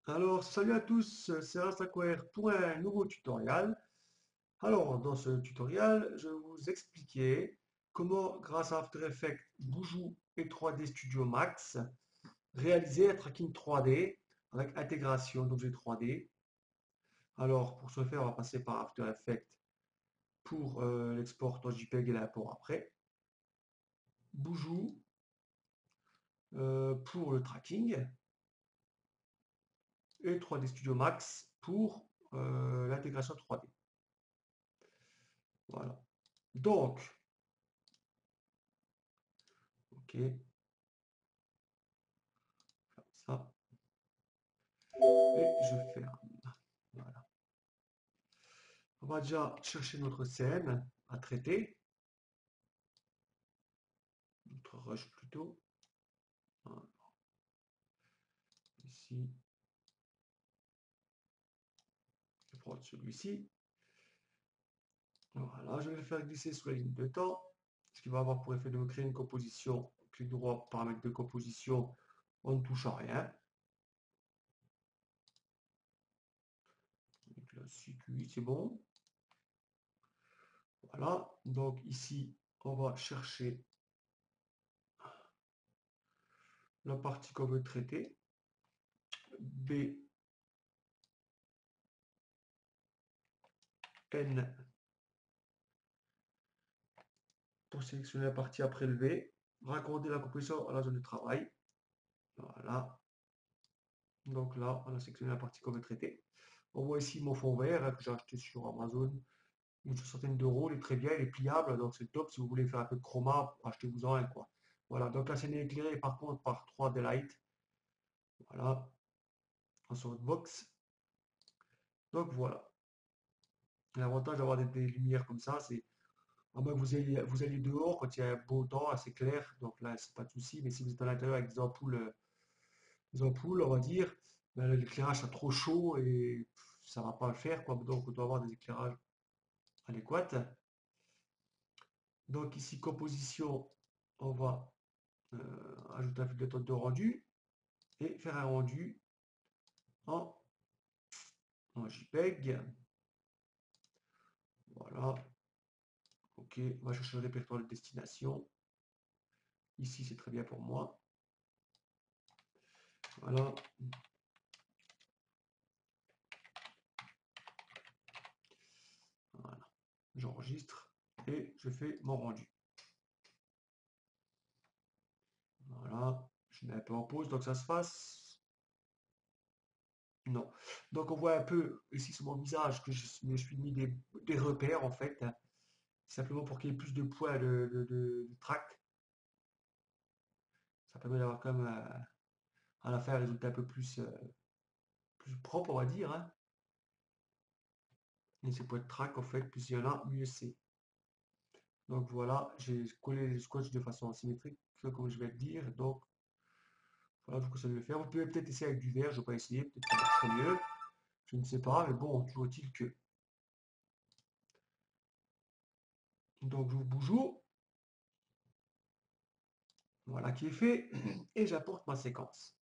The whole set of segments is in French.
Alors, salut à tous, c'est Rastaquaire pour un nouveau tutoriel. Alors, dans ce tutoriel, je vais vous expliquer comment, grâce à After Effects, Boujou et 3D Studio Max, réaliser un tracking 3D avec intégration d'objets 3D. Alors, pour ce faire, on va passer par After Effects pour l'export en JPEG et l'import après. Boujou pour le tracking et 3D Studio Max pour l'intégration 3D. Voilà. Donc, ok, comme ça. Et je ferme. Voilà. On va déjà chercher notre scène à traiter, notre rush plutôt. Voilà. Ici, je vais prendre celui-ci. Voilà, je vais le faire glisser sous la ligne de temps, ce qui va avoir pour effet de me créer une composition. Clic droit, paramètre de composition, on ne touche à rien. Donc là, oui, c'est bon. Voilà, donc ici, on va chercher la partie qu'on veut traiter. B, N, pour sélectionner la partie à prélever. Raccorder la composition à la zone de travail. Voilà. Donc là, on a sélectionné la partie qu'on veut traiter. On voit ici mon fond vert que j'ai acheté sur Amazon une centaine d'euros. Il est très bien, il est pliable, donc c'est top. Si vous voulez faire un peu de chroma, achetez-vous-en un, quoi. Voilà, donc la scène est éclairée par contre par 3D Light. Voilà, en softbox. Donc voilà. L'avantage d'avoir des lumières comme ça, c'est à moins que vous alliez dehors quand il y a un beau temps assez clair, donc là, c'est pas de souci. Mais si vous êtes à l'intérieur avec des ampoules, on va dire, ben, l'éclairage sera trop chaud et ça va pas le faire, quoi. Donc on doit avoir des éclairages adéquats. Donc ici, composition, on va ajouter un fil de méthode de rendu et faire un rendu en, en JPEG. Voilà. Ok, on va chercher le répertoire de destination. Ici, c'est très bien pour moi. Voilà. Voilà. J'enregistre et je fais mon rendu. Voilà. Je mets un peu en pause, donc ça se fasse. Non. Donc on voit un peu ici sur mon visage que je me suis mis des repères en fait, hein, simplement pour qu'il y ait plus de points de track. Ça permet d'avoir quand même à la fin un résultat un peu plus propre, on va dire, hein. Et ces points de track, en fait, plus il y en a, mieux c'est. Donc voilà, j'ai collé les scotch de façon symétrique, comme je vais le dire. Donc voilà, je vous conseille de le faire. Vous pouvez peut-être essayer avec du verre, je vais pas essayer, peut-être que ça marcherait mieux. Je ne sais pas, mais bon, toujours est-il que. Donc j'ouvre Boujou, voilà qui est fait, et j'apporte ma séquence.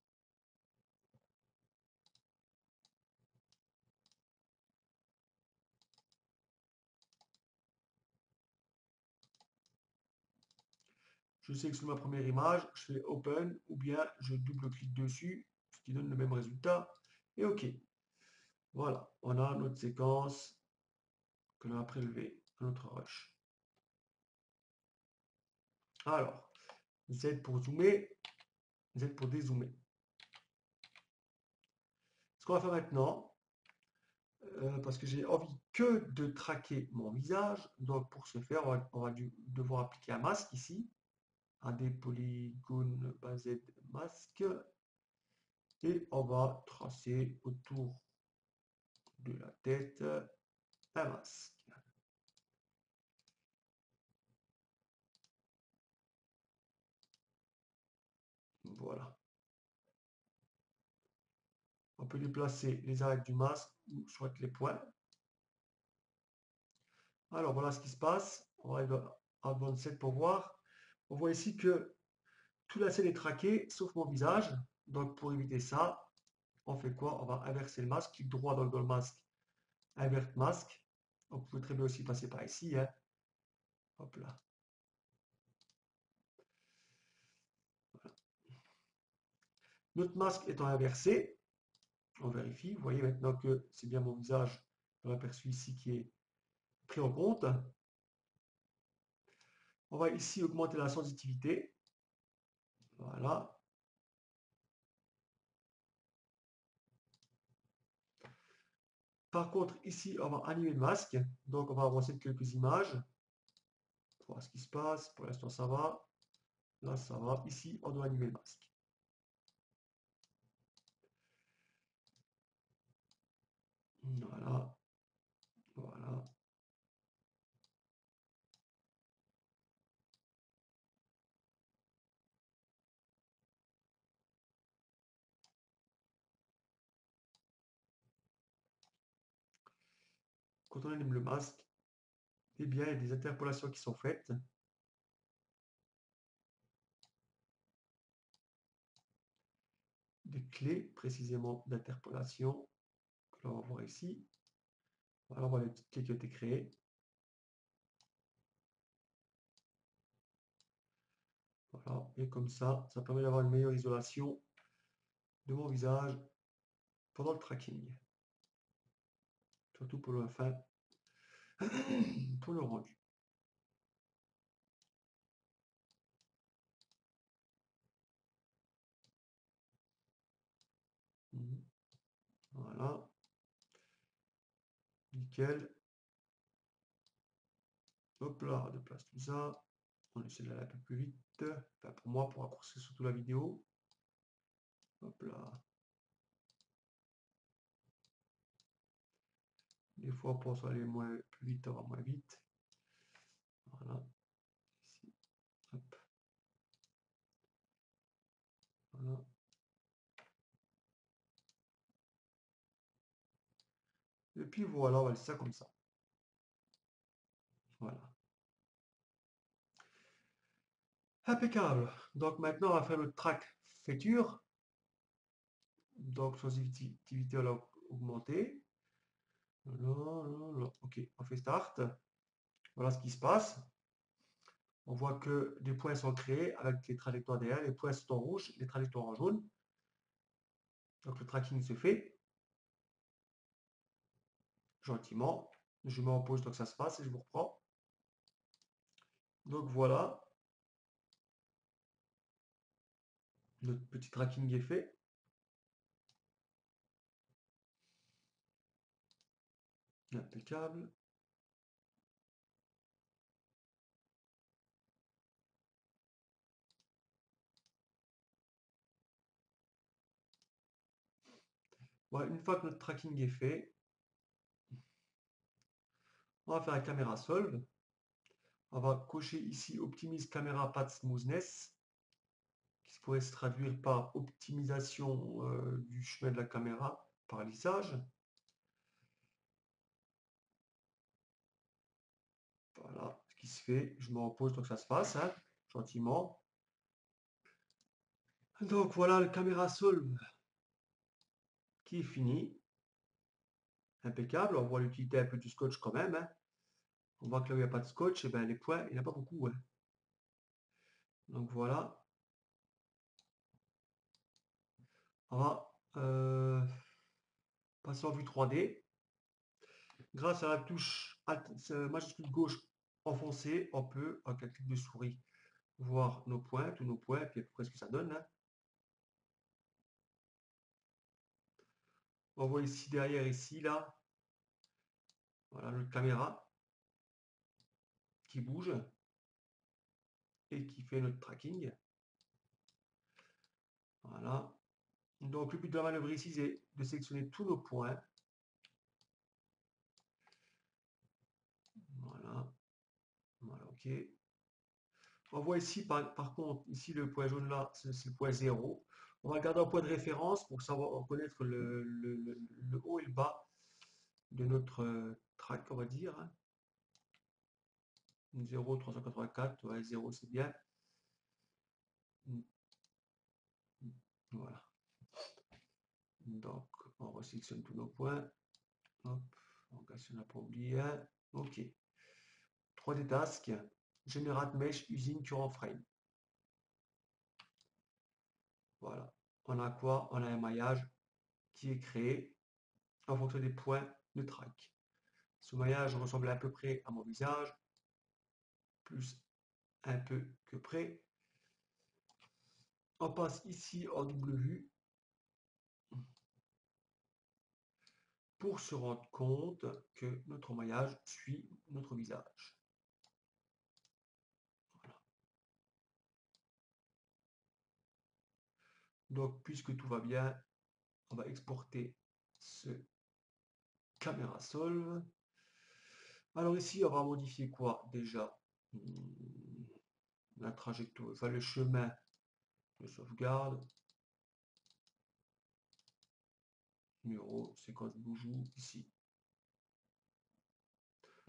Je sélectionne ma première image, je fais Open, ou bien je double-clique dessus, ce qui donne le même résultat, et OK. Voilà, on a notre séquence que l'on a prélevée, notre rush. Alors, Z pour zoomer, Z pour dézoomer. Ce qu'on va faire maintenant, parce que j'ai envie que de traquer mon visage, donc pour ce faire, on va devoir appliquer un masque ici, un des polygones basé masque, et on va tracer autour de la tête un masque. Voilà. On peut déplacer les arêtes du masque ou soit les points. Alors voilà ce qui se passe. On va à Advanced 7 pour voir. On voit ici que toute la scène est traquée, sauf mon visage. Donc pour éviter ça, on fait quoi? On va inverser le masque, clic droit dans le masque, invert masque. On peut très bien aussi passer par ici, hein. Hop là. Notre masque étant inversé, on vérifie. Vous voyez maintenant que c'est bien mon visage, dans l'aperçu ici, qui est pris en compte. On va ici augmenter la sensitivité. Voilà. Par contre, ici, on va animer le masque. Donc, on va avancer de quelques images pour voir ce qui se passe. Pour l'instant, ça va. Là, ça va. Ici, on doit animer le masque. Voilà. Voilà. Quand on anime le masque, eh bien, il y a des interpolations qui sont faites. Des clés, précisément, d'interpolation que l'on va voir ici. Voilà, on voit les petites clés qui ont été créées. Voilà, et comme ça permet d'avoir une meilleure isolation de mon visage pendant le tracking. Surtout pour le fin, pour le rendu. Voilà, nickel. Hop là, on déplace tout ça. On essaie d'aller un peu plus vite. Enfin, pour moi, pour raccourcir surtout la vidéo. Hop là. Des fois, on pense aller plus vite, on va moins vite. Voilà. Ici. Hop. Voilà. Et puis voilà, on va laisser ça comme ça. Voilà. Impeccable. Donc maintenant, on va faire le track feature. Donc sensitivité, on l'a augmenté. Ok, on fait start. Voilà ce qui se passe. On voit que des points sont créés avec les trajectoires derrière. Les points sont en rouge, les trajectoires en jaune. Donc le tracking se fait gentiment. Je mets en pause donc ça se passe et je vous reprends. Donc voilà, notre petit tracking est fait. Impeccable. Voilà, une fois que notre tracking est fait, on va faire la caméra solve. On va cocher ici optimise caméra path smoothness, qui pourrait se traduire par optimisation du chemin de la caméra par lissage. Voilà ce qui se fait. Je me repose donc ça se passe, hein, gentiment. Donc voilà le caméra solve qui est fini. Impeccable. On voit l'utilité un peu du scotch quand même, hein. On voit que là où il n'y a pas de scotch, et ben, les points, il n'y en a pas beaucoup, hein. Donc voilà. On va passer en vue 3D. Grâce à la touche majuscule gauche enfoncée, on peut, avec un clic de souris, voir nos points, tous nos points, et puis à peu près ce que ça donne, hein. On voit ici derrière, ici, là, voilà notre caméra qui bouge et qui fait notre tracking. Voilà. Donc le but de la manœuvre ici, c'est de sélectionner tous nos points. Voilà. Voilà, ok. On voit ici, par contre, ici le point jaune là, c'est le point 0. On va garder un point de référence pour savoir reconnaître le haut et le bas de notre track, on va dire, hein. 0, 384, ouais, 0 c'est bien. Voilà. Donc, on resélectionne tous nos points. Hop, on casse, on n'a pas oublié un. OK. 3D Task, Generate Mesh, Usine, Current Frame. Voilà. On a quoi? On a un maillage qui est créé en fonction des points de track. Ce maillage ressemble à peu près à mon visage, plus un peu que près. On passe ici en double vue pour se rendre compte que notre maillage suit notre visage. Voilà. Donc, puisque tout va bien, on va exporter ce caméra solve. Alors ici, on va modifier quoi déjà? La trajectoire, enfin le chemin de sauvegarde. Numéro, séquence boujou, ici.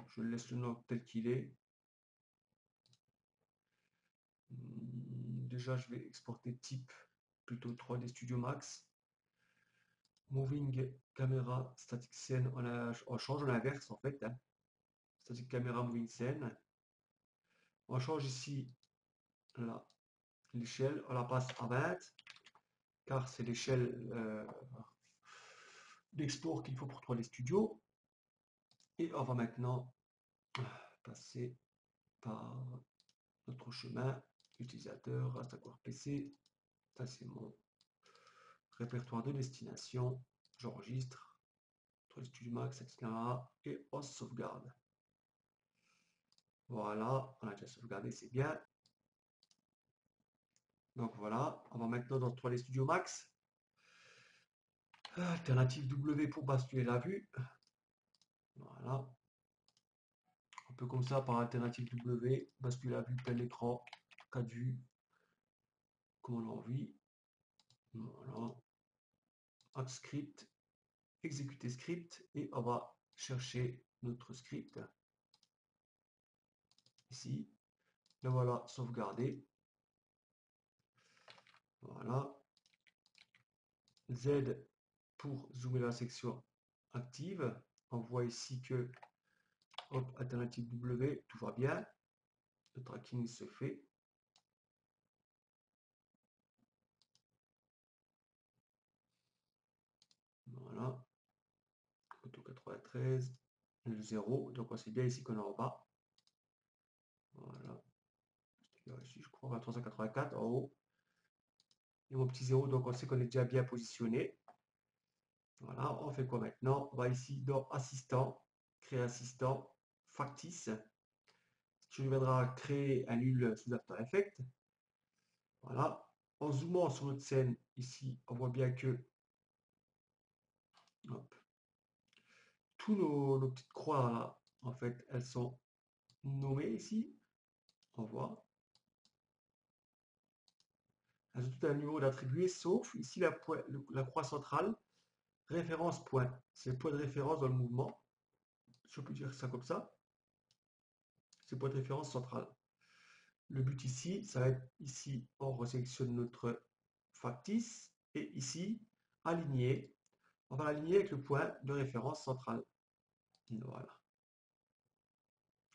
Je laisse le nom tel qu'il est. Déjà, je vais exporter type, plutôt 3D Studio Max. Moving Camera Static Scene, on change, on inverse en fait. Hein. Static Camera Moving Scene. On change ici l'échelle, on la passe à 20, car c'est l'échelle d'export qu'il faut pour 3D Studio. Et on va maintenant passer par notre chemin utilisateur, Instagram PC. Ça, c'est mon répertoire de destination. J'enregistre, 3D Studio Max, etc. Et on sauvegarde. Voilà, on a déjà sauvegardé, c'est bien. Donc voilà, on va maintenant dans 3D Studio Max. Alternative W pour basculer la vue. Voilà. Un peu comme ça, par alternative W, basculer la vue, plein écran, 4 vues, comme on a envie. Voilà. Add script, exécuter script, et on va chercher notre script. Ici. Le voilà sauvegardé. Voilà. Z pour zoomer la section active. On voit ici que, hop, alternative W, tout va bien. Le tracking se fait. Voilà. Photo 93, le 0. Donc on sait bien ici qu'on est en bas. Voilà. Ici, je crois, 384 en haut. Et mon petit 0, donc on sait qu'on est déjà bien positionné. Voilà, on fait quoi maintenant? On va ici dans Assistant, créer assistant, factice. Tu viendras créer un nul sous After Effects. Voilà. En zoomant sur notre scène, ici, on voit bien que hop, tous nos petites croix là, en fait, elles sont nommées ici. On voit. Elles ont tout un niveau d'attribuer, sauf ici la croix centrale, référence point. C'est le point de référence dans le mouvement. Si on peut dire ça comme ça. C'est le point de référence central. Le but ici, ça va être ici, on resélectionne notre factice et ici, aligner. On va l'aligner avec le point de référence central. Voilà.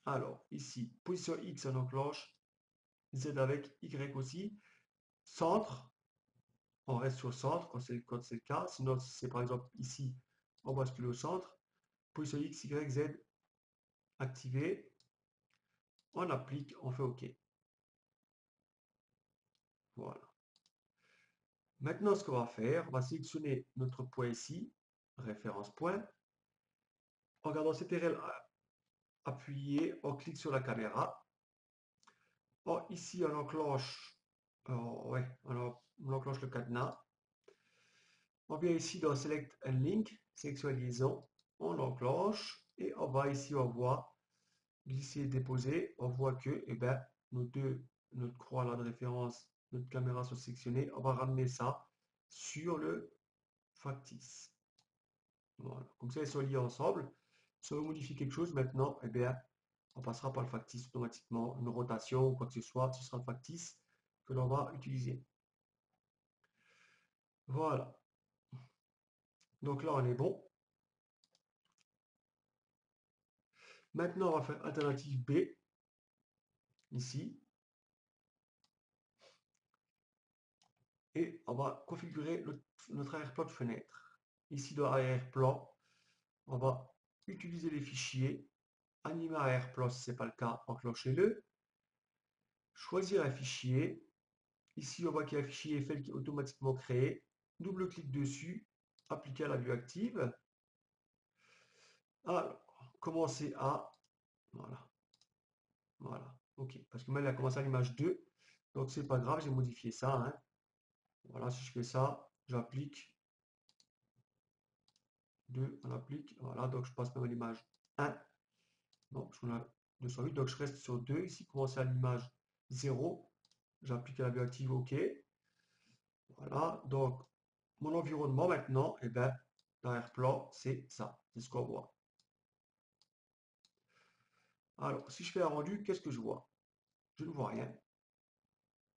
Alors, ici, position X, on enclenche. Z avec Y aussi. Centre, on reste sur le centre quand c'est le cas. Sinon, c'est par exemple ici, on bascule au centre. Position X, Y, Z, activé. On applique, on fait OK. Voilà. Maintenant, ce qu'on va faire, on va sélectionner notre point ici, référence point. En gardant CTRL appuyé, on clique sur la caméra. Ici, on enclenche, ouais, on enclenche le cadenas. On vient ici dans Select and Link, sélection et liaison. On l'enclenche et on va ici, on voit glisser et déposer. On voit que eh ben, notre croix là de référence, notre caméra sont sélectionnées. On va ramener ça sur le factice. Voilà. Comme ça, ils sont liés ensemble. Si on veut modifier quelque chose maintenant, eh bien, on passera par le factice automatiquement. Une rotation ou quoi que ce soit, ce sera le factice que l'on va utiliser. Voilà. Donc là, on est bon. Maintenant, on va faire alternative B, ici. Et on va configurer notre arrière-plan de fenêtre. Ici, dans arrière-plan, on va utiliser les fichiers. Animer arrière-plan, si ce n'est pas le cas, enclenchez-le. Choisir un fichier. Ici, on voit qu'il y a un fichier Eiffel qui est automatiquement créé. Double-clic dessus, appliquer à la vue active. Alors, commencer à... Voilà. Voilà. OK. Parce que maintenant, il a commencé à l'image 2. Donc, c'est pas grave, j'ai modifié ça, hein. Voilà, si je fais ça, j'applique 2, on applique. Voilà, donc je passe même à l'image 1. Non, parce qu'on a 208. Donc, je reste sur 2. Ici, commencer à l'image 0. J'applique à la vue active OK. Voilà. Donc, mon environnement maintenant, eh ben, l'arrière-plan, c'est ça. C'est ce qu'on voit. Alors, si je fais un rendu, qu'est-ce que je vois? Je ne vois rien.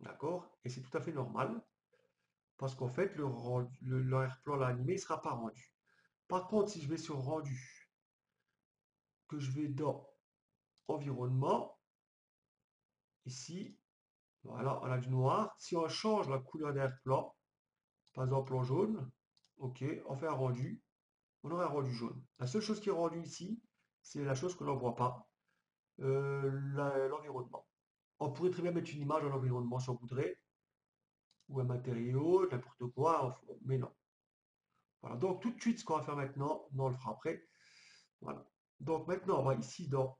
D'accord? Et c'est tout à fait normal. Parce qu'en fait, l'arrière-plan là, animé ne sera pas rendu. Par contre, si je vais sur rendu, que je vais dans environnement, ici, voilà, on a du noir. Si on change la couleur d'arrière-plan, par exemple en jaune, ok, on fait un rendu, on aura un rendu jaune. La seule chose qui est rendue ici, c'est la chose que l'on ne voit pas, l'environnement. On pourrait très bien mettre une image dans l'environnement si on voudrait, ou un matériau, n'importe quoi, mais non. Voilà, donc tout de suite, ce qu'on va faire maintenant, on le fera après. Voilà. Donc maintenant, on va ici dans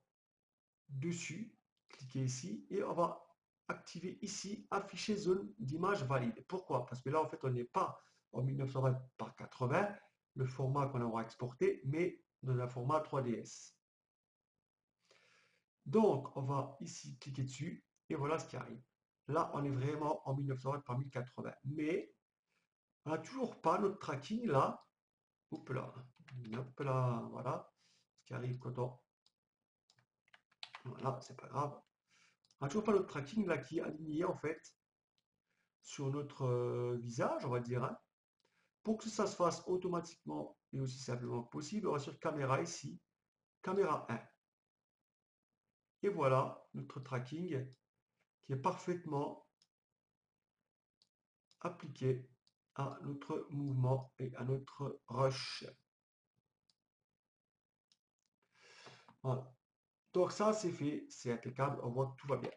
dessus, cliquez ici, et on va activer ici afficher zone d'image valide. Pourquoi? Parce que là, en fait, on n'est pas en 1920 par 80, le format qu'on aura exporté, mais dans un format 3DS. Donc, on va ici cliquer dessus, et voilà ce qui arrive. Là, on est vraiment en 1920 par 1080. Mais on n'a toujours pas notre tracking là. Hop là. Hop là. Voilà. Ce qui arrive quand on... Voilà, c'est pas grave. On n'a toujours pas notre tracking là qui est aligné en fait sur notre visage, on va dire, hein. Pour que ça se fasse automatiquement et aussi simplement que possible, on va sur caméra ici, caméra 1. Et voilà notre tracking qui est parfaitement appliqué à notre mouvement et à notre rush. Voilà. Donc ça, c'est fait, c'est impeccable, on voit que tout va bien.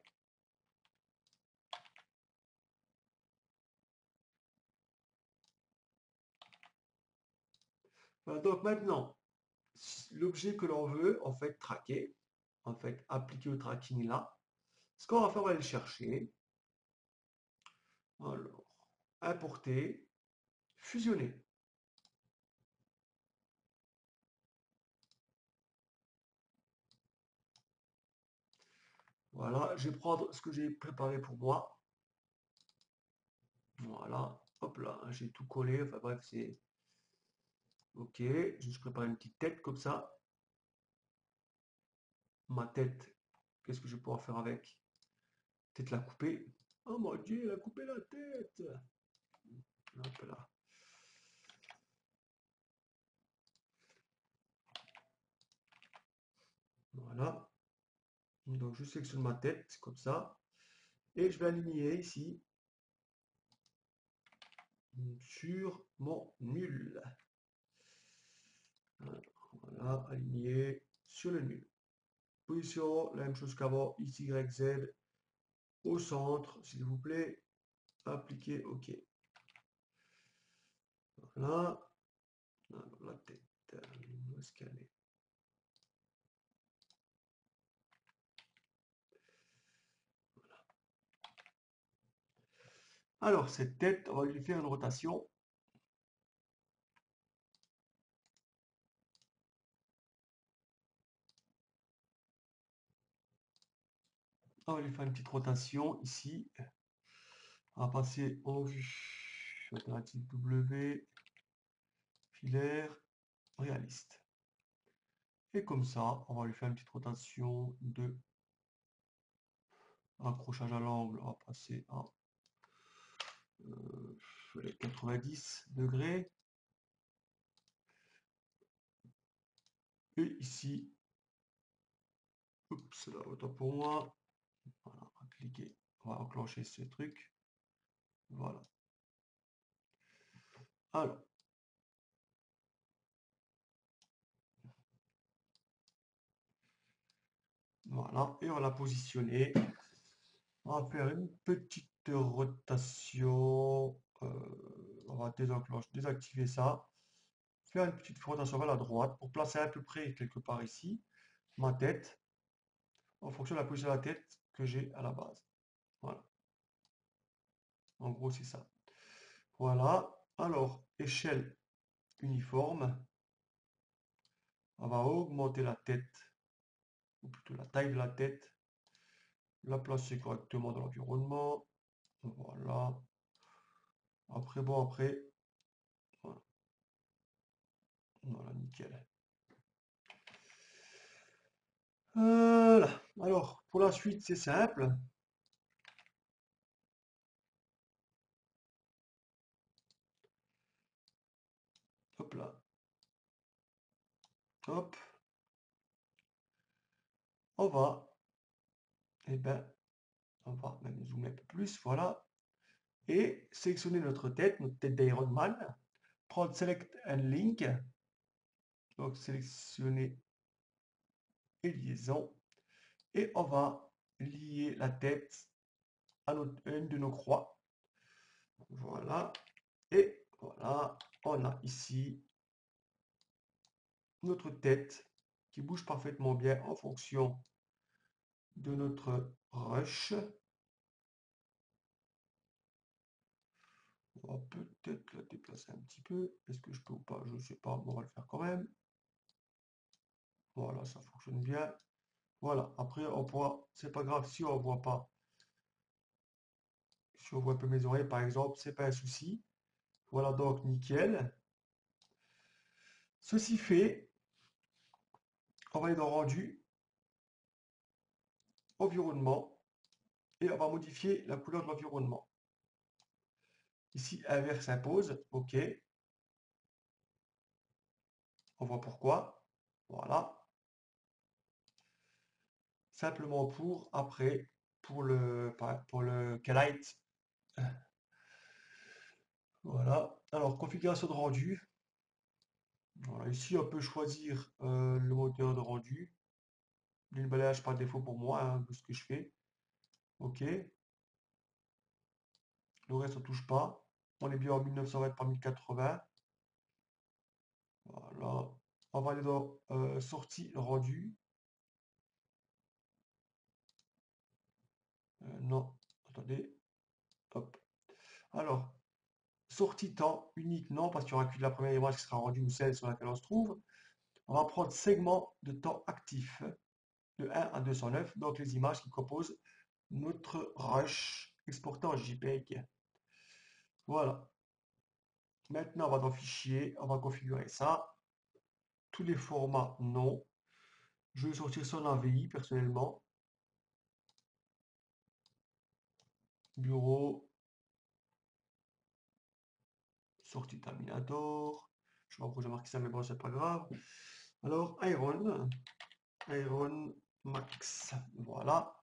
Voilà, donc maintenant, l'objet que l'on veut, en fait, traquer, en fait, appliquer au tracking là, ce qu'on va faire, on va aller le chercher. Alors, importer, fusionner. Voilà, je vais prendre ce que j'ai préparé pour moi. Voilà, hop là, j'ai tout collé. Enfin bref, c'est ok. Je prépare une petite tête comme ça. Ma tête, qu'est-ce que je vais pouvoir faire avec? Peut-être la couper. Oh mon Dieu, il a coupé la tête. Hop là. Voilà. Donc je sélectionne ma tête comme ça. Et je vais aligner ici sur mon nul. Voilà, aligné sur le nul. Position, la même chose qu'avant, X, Y, Z, au centre, s'il vous plaît. Appliquer, OK. Voilà. Alors, la tête, où est-ce qu'elle est? Alors, cette tête, on va lui faire une rotation. On va lui faire une petite rotation ici. On va passer en vue. Alternative W, filaire, réaliste. Et comme ça, on va lui faire une petite rotation de accrochage à l'angle. On va passer à 90 degrés. Et ici, oups, là, autant pour moi. Voilà, on va cliquer, on va enclencher ce truc. Voilà. Alors, voilà, et on l'a positionné. On va faire une petite rotation. On va désactiver ça. Faire une petite rotation vers la droite pour placer à peu près quelque part ici ma tête en fonction de la position de la tête que j'ai à la base. Voilà. En gros, c'est ça. Voilà. Alors, échelle uniforme. On va augmenter la tête, ou plutôt la taille de la tête. La placer correctement dans l'environnement. Voilà. Après, bon, après, voilà, voilà, nickel. Voilà. Alors, pour la suite, c'est simple. Hop là. Hop. On va, eh ben, on va même zoomer un peu plus, voilà. Et sélectionner notre tête d'Iron Man. Prendre Select and Link. Donc, sélectionner et liaison. Et on va lier la tête à une de nos croix. Voilà. Et voilà, on a ici notre tête qui bouge parfaitement bien en fonction de notre rush. On va peut-être la déplacer un petit peu. Est-ce que je peux ou pas? Je ne sais pas, mais on va le faire quand même. Voilà, ça fonctionne bien. Voilà, après on pourra, c'est pas grave si on voit pas, si on voit un peu mes oreilles par exemple, c'est pas un souci. Voilà donc nickel. Ceci fait, on va aller dans rendu, environnement, et on va modifier la couleur de l'environnement. Ici, un vert s'impose, ok. On voit pourquoi. Voilà. Simplement pour après, pour le Kalight. Voilà. Alors, configuration de rendu. Voilà. Ici, on peut choisir le moteur de rendu. Le balayage par défaut pour moi, hein, de ce que je fais. Ok. Le reste, on touche pas. On est bien en 1920 par 1080. Voilà. On va aller dans sortie rendu. Non, attendez. Hop. Alors, sortie temps unique, non, parce qu'il n'y aura que de la première image qui sera rendue ou celle sur laquelle on se trouve. On va prendre segment de temps actif de 1 à 209, donc les images qui composent notre rush exporté en JPEG. Voilà. Maintenant, on va dans Fichier, on va configurer ça. Tous les formats, non. Je vais sortir ça en AVI personnellement. Bureau, sortie Terminator. Je sais pas pourquoi j'ai marqué ça, mais bon, c'est pas grave. Alors, Iron Max. Voilà.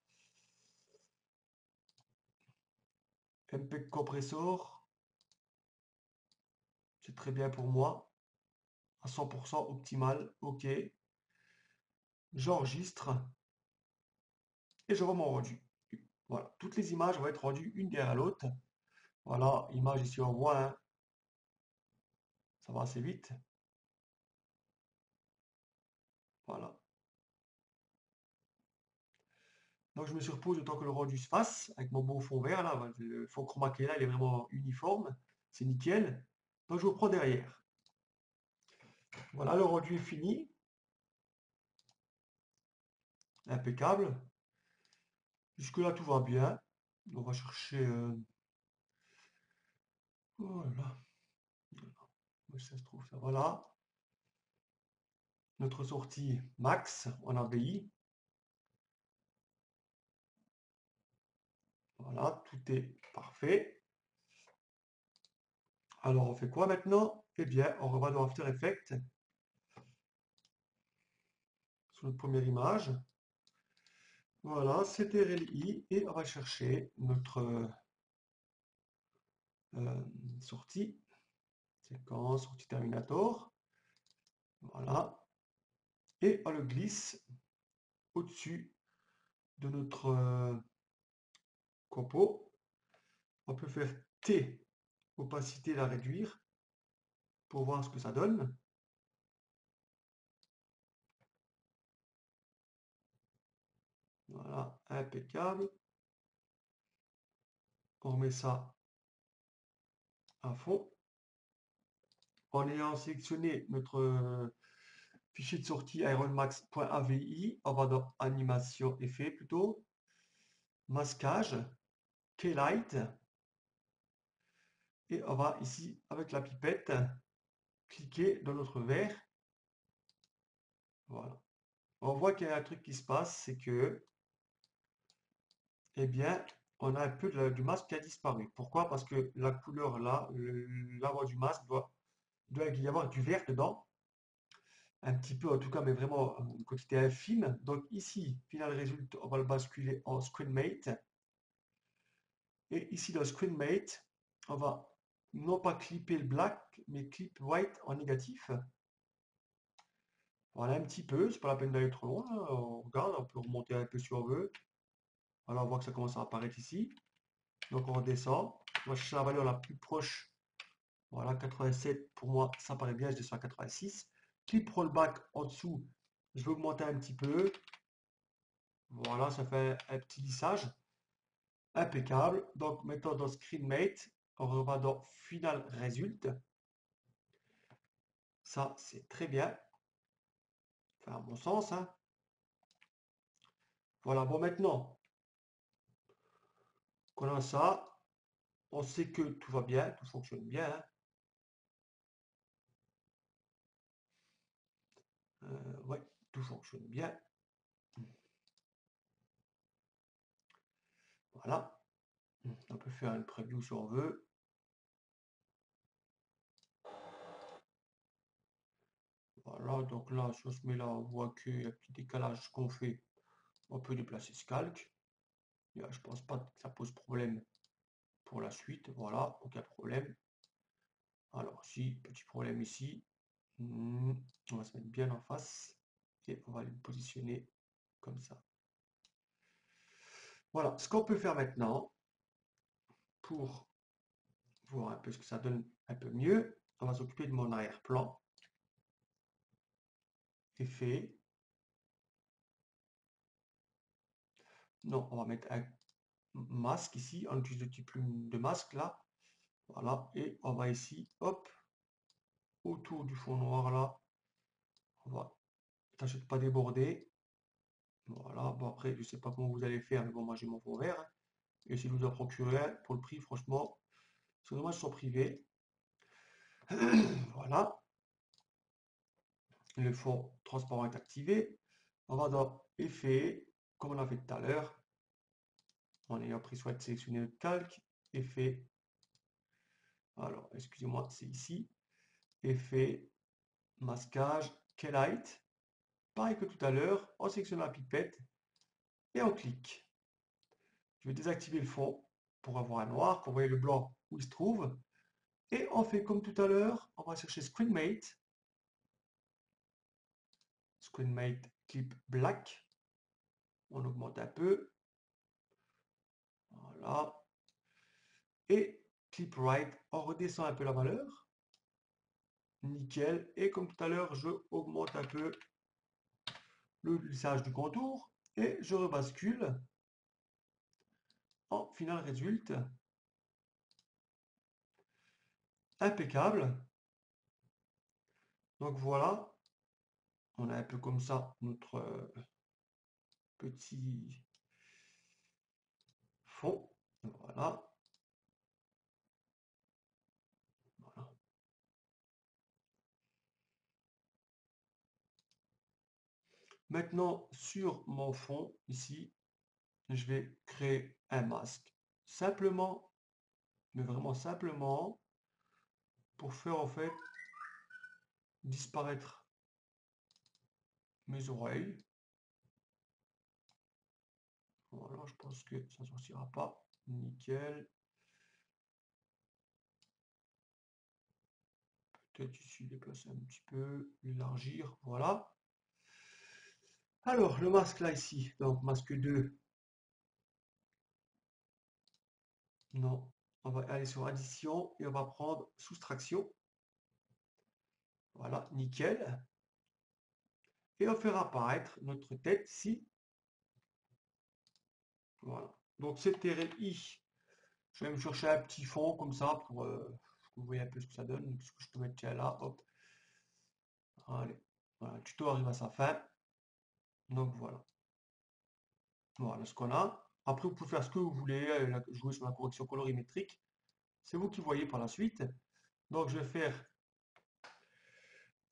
MPEG compressor. C'est très bien pour moi. À 100% optimal. OK. J'enregistre et je vois mon rendu. Voilà. Toutes les images vont être rendues une derrière l'autre. Voilà. Image ici, on voit, hein. Ça va assez vite. Voilà. Donc je me surpose le temps que le rendu se fasse avec mon beau fond vert là. Le fond chroma key là, il est vraiment uniforme. C'est nickel. Donc je vous reprends derrière. Voilà, le rendu est fini. Impeccable. Jusque-là, tout va bien. On va chercher. Voilà. Où ça se trouve ça? Voilà. Notre sortie max en AVI. Voilà, tout est parfait. Alors, on fait quoi maintenant? Eh bien, on va dans After Effects. sur notre première image. Voilà, c'était RLI et on va chercher notre sortie, séquence, sortie Terminator. Voilà. Et on le glisse au-dessus de notre compo. On peut faire T, opacité, la réduire pour voir ce que ça donne. Voilà, impeccable. On remet ça à fond. En ayant sélectionné notre fichier de sortie ironmax.avi, on va dans animation, effet plutôt, masquage, Keylight, et on va ici avec la pipette cliquer dans notre verre. Voilà. On voit qu'il y a un truc qui se passe, c'est que, eh bien, on a un peu du masque qui a disparu. Pourquoi? Parce que la couleur là, l'avant du masque doit y avoir du vert dedans. Un petit peu en tout cas, mais vraiment une quantité infime. Donc ici, final résultat, on va le basculer en ScreenMate. Et ici dans ScreenMate, on va non pas clipper le black, mais clip white en négatif. Voilà un petit peu, c'est pas la peine d'aller trop loin, hein. On regarde, on peut remonter un peu si on veut. Voilà, on voit que ça commence à apparaître ici. Donc on redescend. On va chercher la valeur la plus proche. Voilà, 87 pour moi, ça paraît bien, je descends à 86. Clip rollback en dessous, je vais augmenter un petit peu. Voilà, ça fait un petit lissage. Impeccable. Donc maintenant dans ScreenMate, on va dans Final Result. Ça, c'est très bien. Enfin, à mon sens, hein. Voilà, bon maintenant qu'on a ça, on sait que tout va bien, tout fonctionne bien, hein. Ouais, tout fonctionne bien. Voilà. On peut faire une preview si on veut. Voilà, donc là, si on se met là, on voit qu'il y a un petit décalage qu'on fait. On peut déplacer ce calque. Je pense pas que ça pose problème pour la suite. Voilà, aucun problème. Alors, si, petit problème ici. On va se mettre bien en face et on va le positionner comme ça. Voilà, ce qu'on peut faire maintenant pour voir un peu ce que ça donne un peu mieux, on va s'occuper de mon arrière-plan. Effet. Non, on va mettre un masque ici. On utilise le petit plume de masque là. Voilà, et on va ici, hop, autour du fond noir là. On va tâcher de pas déborder. Voilà, bon après, je sais pas comment vous allez faire, mais bon, moi j'ai mon fond vert, hein. Et si je vous en procurez un, pour le prix, franchement, c'est dommage, ils sont privés. Voilà, le fond transparent est activé. On va dans Effet, comme on a fait tout à l'heure, en ayant pris soin de sélectionner le calque, Effet. Alors, excusez-moi, c'est ici. Effet, masquage, Keylight. Pareil que tout à l'heure, on sélectionne la pipette et on clique. Je vais désactiver le fond pour avoir un noir, pour voir le blanc où il se trouve. Et on fait comme tout à l'heure, on va chercher ScreenMate. ScreenMate Clip Black. On augmente un peu. Voilà. Et Clip Right, on redescend un peu la valeur. Nickel. Et comme tout à l'heure, je augmente un peu le lissage du contour. Et je rebascule en final résultat. Impeccable. Donc voilà, on a un peu comme ça notre petit fond. Voilà. Voilà. Maintenant, sur mon fond, ici, je vais créer un masque. Simplement, mais vraiment simplement, pour faire en fait disparaître mes oreilles. Voilà, je pense que ça ne sortira pas. Nickel. Peut-être ici déplacer un petit peu, l'élargir, voilà. Alors, le masque là ici, donc masque 2, non. On va aller sur addition et on va prendre soustraction. Voilà, nickel. Et on fera apparaître notre tête ici. Voilà. Donc c'était I. Je vais me chercher un petit fond comme ça pour que vous voyez un peu ce que ça donne. Ce que je peux mettre tiens, là, hop. Allez, voilà, le tuto arrive à sa fin. Donc voilà. Voilà ce qu'on a. Après, vous pouvez faire ce que vous voulez, jouer sur la correction colorimétrique. C'est vous qui voyez par la suite. Donc je vais faire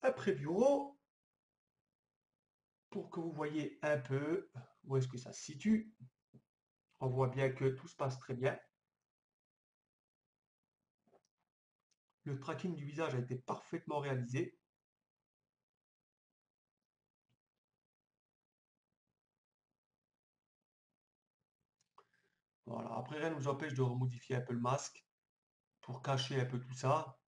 un pré-bureau pour que vous voyez un peu où est-ce que ça se situe. On voit bien que tout se passe très bien. Le tracking du visage a été parfaitement réalisé. Voilà. Après, rien ne nous empêche de remodifier un peu le masque pour cacher un peu tout ça.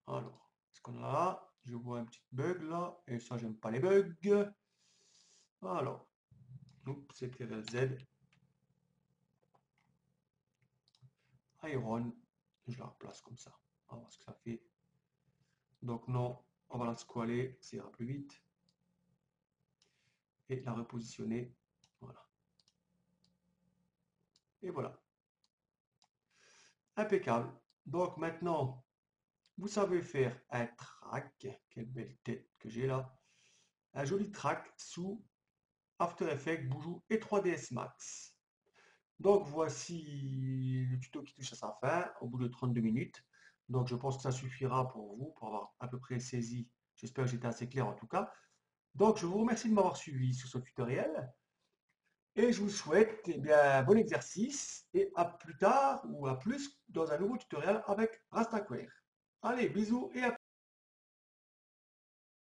Alors, ce qu'on a là, je vois un petit bug là, et ça, j'aime pas les bugs. Alors, CTRL Z, Iron, je la replace comme ça. On va voir ce que ça fait. Donc non, on va la squaller, ça ira plus vite. Et la repositionner. Voilà. Et voilà. Impeccable. Donc maintenant, vous savez faire un track. Quelle belle tête que j'ai là. Un joli track sous After Effects, Boujou et 3ds Max. Donc voici le tuto qui touche à sa fin au bout de 32 minutes. Donc je pense que ça suffira pour vous, pour avoir à peu près saisi. J'espère que j'étais assez clair en tout cas. Donc je vous remercie de m'avoir suivi sur ce tutoriel. Et je vous souhaite eh bien, bon exercice et à plus tard ou à plus dans un nouveau tutoriel avec Rastaquare. Allez, bisous et à